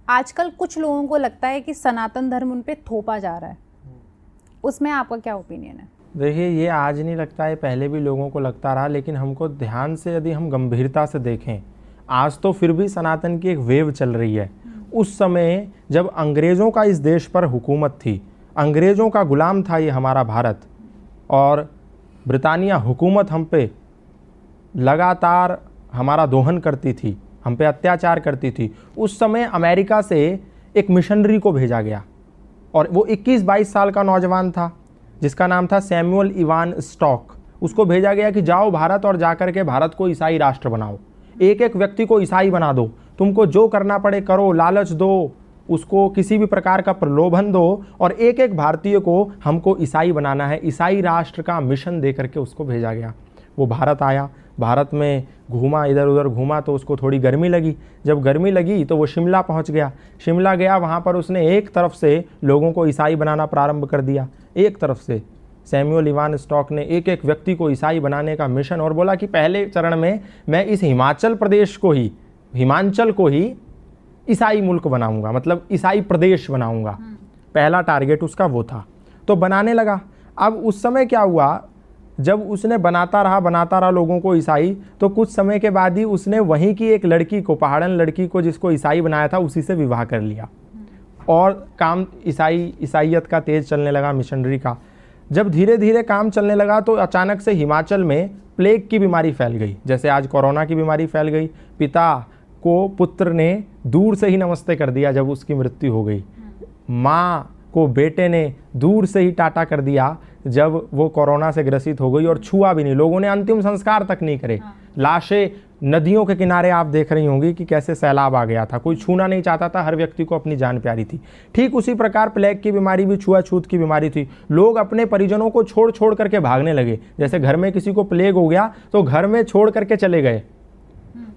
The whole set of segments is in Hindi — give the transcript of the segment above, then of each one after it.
आजकल कुछ लोगों को लगता है कि सनातन धर्म उन पे थोपा जा रहा है, उसमें आपका क्या ओपिनियन है? देखिए, ये आज नहीं लगता है, पहले भी लोगों को लगता रहा, लेकिन हमको ध्यान से यदि हम गंभीरता से देखें, आज तो फिर भी सनातन की एक वेव चल रही है। उस समय जब अंग्रेज़ों का इस देश पर हुकूमत थी, अंग्रेज़ों का गुलाम था ये हमारा भारत, और ब्रिटानिया हुकूमत हम पे लगातार हमारा दोहन करती थी, हम पे अत्याचार करती थी। उस समय अमेरिका से एक मिशनरी को भेजा गया, और वो 21-22 साल का नौजवान था जिसका नाम था सैमुअल इवान स्टॉक। उसको भेजा गया कि जाओ भारत और जाकर के भारत को ईसाई राष्ट्र बनाओ, एक एक व्यक्ति को ईसाई बना दो, तुमको जो करना पड़े करो, लालच दो, उसको किसी भी प्रकार का प्रलोभन दो, और एक एक भारतीय को हमको ईसाई बनाना है। ईसाई राष्ट्र का मिशन दे करके उसको भेजा गया। वो भारत आया, भारत में घूमा, इधर उधर घूमा, तो उसको थोड़ी गर्मी लगी। जब गर्मी लगी तो वो शिमला पहुंच गया। शिमला गया, वहाँ पर उसने एक तरफ से लोगों को ईसाई बनाना प्रारंभ कर दिया, एक तरफ से सैमुअल इवान स्टॉक ने एक एक व्यक्ति को ईसाई बनाने का मिशन, और बोला कि पहले चरण में मैं इस हिमाचल प्रदेश को ही, हिमाचल को ही ईसाई मुल्क बनाऊंगा, मतलब ईसाई प्रदेश बनाऊंगा। पहला टारगेट उसका वो था, तो बनाने लगा। अब उस समय क्या हुआ, जब उसने बनाता रहा लोगों को ईसाई, तो कुछ समय के बाद ही उसने वहीं की एक लड़की को, पहाड़न लड़की को जिसको ईसाई बनाया था, उसी से विवाह कर लिया, और काम ईसाइयत का तेज चलने लगा, मिशनरी का। जब धीरे धीरे काम चलने लगा तो अचानक से हिमाचल में प्लेग की बीमारी फैल गई, जैसे आज कोरोना की बीमारी फैल गई। पिता को पुत्र ने दूर से ही नमस्ते कर दिया जब उसकी मृत्यु हो गई, माँ को बेटे ने दूर से ही टाटा कर दिया जब वो कोरोना से ग्रसित हो गई, और छुआ भी नहीं, लोगों ने अंतिम संस्कार तक नहीं करे। लाशें नदियों के किनारे आप देख रही होंगी कि कैसे सैलाब आ गया था, कोई छूना नहीं चाहता था, हर व्यक्ति को अपनी जान प्यारी थी। ठीक उसी प्रकार प्लेग की बीमारी भी छुआछूत की बीमारी थी। लोग अपने परिजनों को छोड़ छोड़ करके भागने लगे, जैसे घर में किसी को प्लेग हो गया तो घर में छोड़ करके चले गए।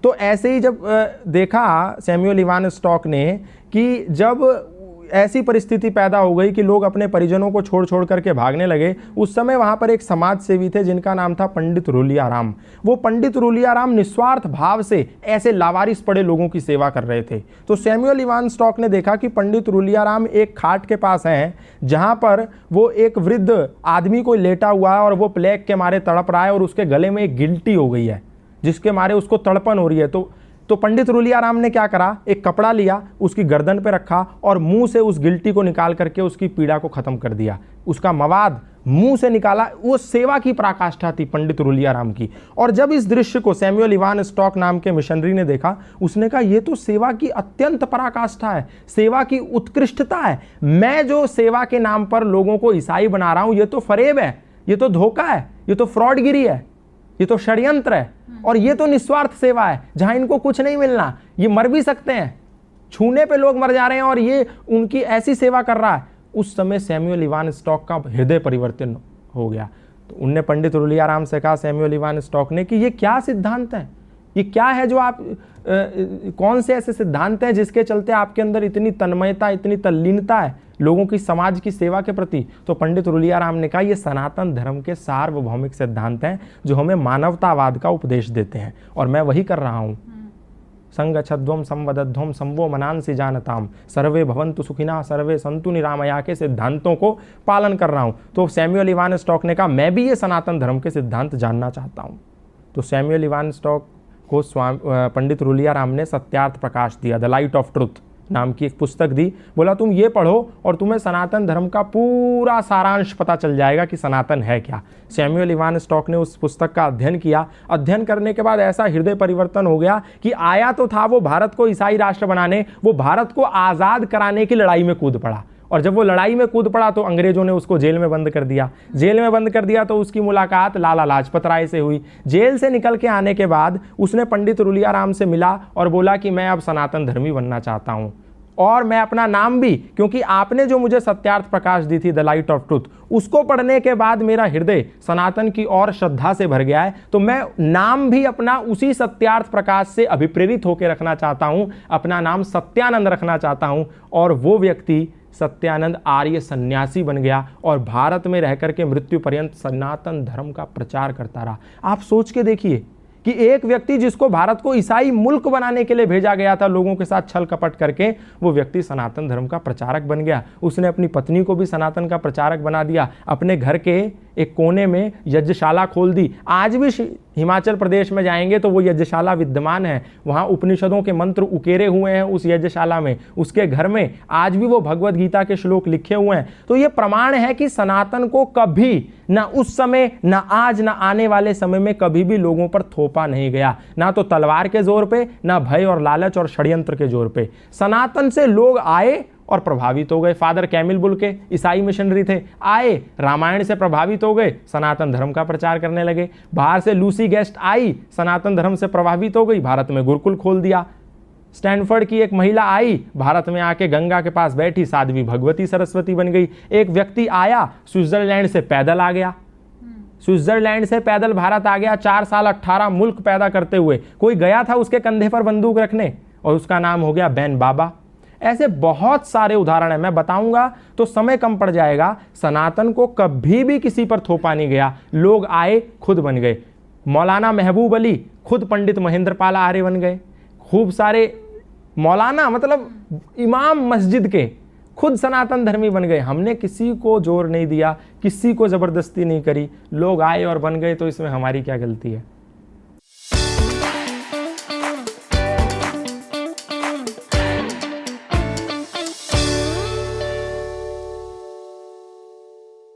तो ऐसे ही जब देखा सैमुअल इवान स्टॉक ने कि जब ऐसी परिस्थिति पैदा हो गई कि लोग अपने परिजनों को छोड़ छोड़ करके भागने लगे, उस समय वहाँ पर एक समाज सेवी थे जिनका नाम था पंडित रूलियाराम। वो पंडित रूलियाराम निस्वार्थ भाव से ऐसे लावारिस पड़े लोगों की सेवा कर रहे थे। तो सैमुअल इवान स्टॉक ने देखा कि पंडित रूलियाराम एक खाट के पास हैं जहाँ पर वो एक वृद्ध आदमी को लेटा हुआ है, और वो प्लेग के मारे तड़प रहा है, और उसके गले में एक गिल्टी हो गई है जिसके मारे उसको तड़पन हो रही है। तो पंडित रूलियाराम ने क्या करा, एक कपड़ा लिया, उसकी गर्दन पे रखा, और मुंह से उस गिल्टी को निकाल करके उसकी पीड़ा को खत्म कर दिया। उसका मवाद मुंह से निकाला। वो सेवा की पराकाष्ठा थी पंडित रूलियाराम की। और जब इस दृश्य को सैमुअल इवान स्टॉक नाम के मिशनरी ने देखा, उसने कहा ये तो सेवा की अत्यंत पराकाष्ठा है, सेवा की उत्कृष्टता है। मैं जो सेवा के नाम पर लोगों को ईसाई बना रहा हूं, ये तो फरेब है, ये तो धोखा है, ये तो फ्रॉडगिरी है, ये तो षड्यंत्र है, और ये तो निस्वार्थ सेवा है जहां इनको कुछ नहीं मिलना, ये मर भी सकते हैं, छूने पे लोग मर जा रहे हैं, और ये उनकी ऐसी सेवा कर रहा है। उस समय सैमुअल इवान स्टॉक का हृदय परिवर्तन हो गया। तो उनने पंडित रूलियाराम से कहा, सैमुअल इवान स्टॉक ने, कि ये क्या सिद्धांत है, ये क्या है जो आप कौन से ऐसे सिद्धांत हैं जिसके चलते आपके अंदर इतनी तन्मयता, इतनी तल्लीनता है लोगों की, समाज की सेवा के प्रति। तो पंडित रूलियाराम ने कहा, ये सनातन धर्म के सार्वभौमिक सिद्धांत हैं जो हमें मानवतावाद का उपदेश देते हैं, और मैं वही कर रहा हूँ। संगच्छध्वम संवदध्वम संवो मनांसि जानताम सर्वे भवन्तु सुखिना सर्वे संतु निरामया के सिद्धांतों को पालन कर रहा हूँ। तो सैमुअल इवान स्टॉक ने कहा, मैं भी ये सनातन धर्म के सिद्धांत जानना चाहता हूँ। तो सैमुअल इवान स्टॉक को पंडित रूलियाराम ने सत्यार्थ प्रकाश दिया, द लाइट ऑफ ट्रुथ नाम की एक पुस्तक दी। बोला तुम ये पढ़ो और तुम्हें सनातन धर्म का पूरा सारांश पता चल जाएगा कि सनातन है क्या। सैमुअल इवान स्टॉक ने उस पुस्तक का अध्ययन किया। अध्ययन करने के बाद ऐसा हृदय परिवर्तन हो गया कि आया तो था वो भारत को ईसाई राष्ट्र बनाने, वो भारत को आज़ाद कराने की लड़ाई में कूद पड़ा। और जब वो लड़ाई में कूद पड़ा तो अंग्रेजों ने उसको जेल में बंद कर दिया। जेल में बंद कर दिया तो उसकी मुलाकात लाला लाजपत राय से हुई। जेल से निकल के आने के बाद उसने पंडित रूलियाराम से मिला और बोला कि मैं अब सनातन धर्मी बनना चाहता हूँ, और मैं अपना नाम भी, क्योंकि आपने जो मुझे सत्यार्थ प्रकाश दी थी, द लाइट ऑफ ट्रुथ, उसको पढ़ने के बाद मेरा हृदय सनातन की और श्रद्धा से भर गया है, तो मैं नाम भी अपना उसी सत्यार्थ प्रकाश से अभिप्रेरित होकर रखना चाहता हूं। अपना नाम सत्यानंद रखना चाहता हूं। और वो व्यक्ति सत्यानंद आर्य सन्यासी बन गया और भारत में रहकर के मृत्यु पर्यंत सनातन धर्म का प्रचार करता रहा। आप सोच के देखिए कि एक व्यक्ति जिसको भारत को ईसाई मुल्क बनाने के लिए भेजा गया था, लोगों के साथ छल कपट करके, वो व्यक्ति सनातन धर्म का प्रचारक बन गया। उसने अपनी पत्नी को भी सनातन का प्रचारक बना दिया, अपने घर के एक कोने में यज्ञशाला खोल दी। आज भी हिमाचल प्रदेश में जाएंगे तो वो यज्ञशाला विद्यमान है, वहाँ उपनिषदों के मंत्र उकेरे हुए हैं उस यज्ञशाला में, उसके घर में आज भी वो भगवत गीता के श्लोक लिखे हुए हैं। तो ये प्रमाण है कि सनातन को कभी, ना उस समय, ना आज, ना आने वाले समय में कभी भी लोगों पर थोपा नहीं गया, ना तो तलवार के जोर पे, ना भय और लालच और षड्यंत्र के जोर पे। सनातन से लोग आए और प्रभावित हो गए। फादर कैमिल बुल के ईसाई मिशनरी थे, आए, रामायण से प्रभावित हो गए, सनातन धर्म का प्रचार करने लगे। बाहर से लूसी गेस्ट आई, सनातन धर्म से प्रभावित हो गई, भारत में गुरुकुल खोल दिया। स्टैनफोर्ड की एक महिला आई, भारत में आके गंगा के पास बैठी, साध्वी भगवती सरस्वती बन गई। एक व्यक्ति आया, स्विट्जरलैंड से पैदल आ गया, स्विट्जरलैंड से पैदल भारत आ गया, 4 साल 18 मुल्क पैदा करते हुए। कोई गया था उसके कंधे पर बंदूक रखने, और उसका नाम हो गया बैन बाबा। ऐसे बहुत सारे उदाहरण हैं, मैं बताऊंगा तो समय कम पड़ जाएगा। सनातन को कभी भी किसी पर थोपा नहीं गया, लोग आए, खुद बन गए। मौलाना महबूब अली खुद पंडित महेंद्र पाल आर्य बन गए। खूब सारे मौलाना, मतलब इमाम मस्जिद के, खुद सनातन धर्मी बन गए। हमने किसी को जोर नहीं दिया, किसी को जबरदस्ती नहीं करी, लोग आए और बन गए, तो इसमें हमारी क्या गलती है?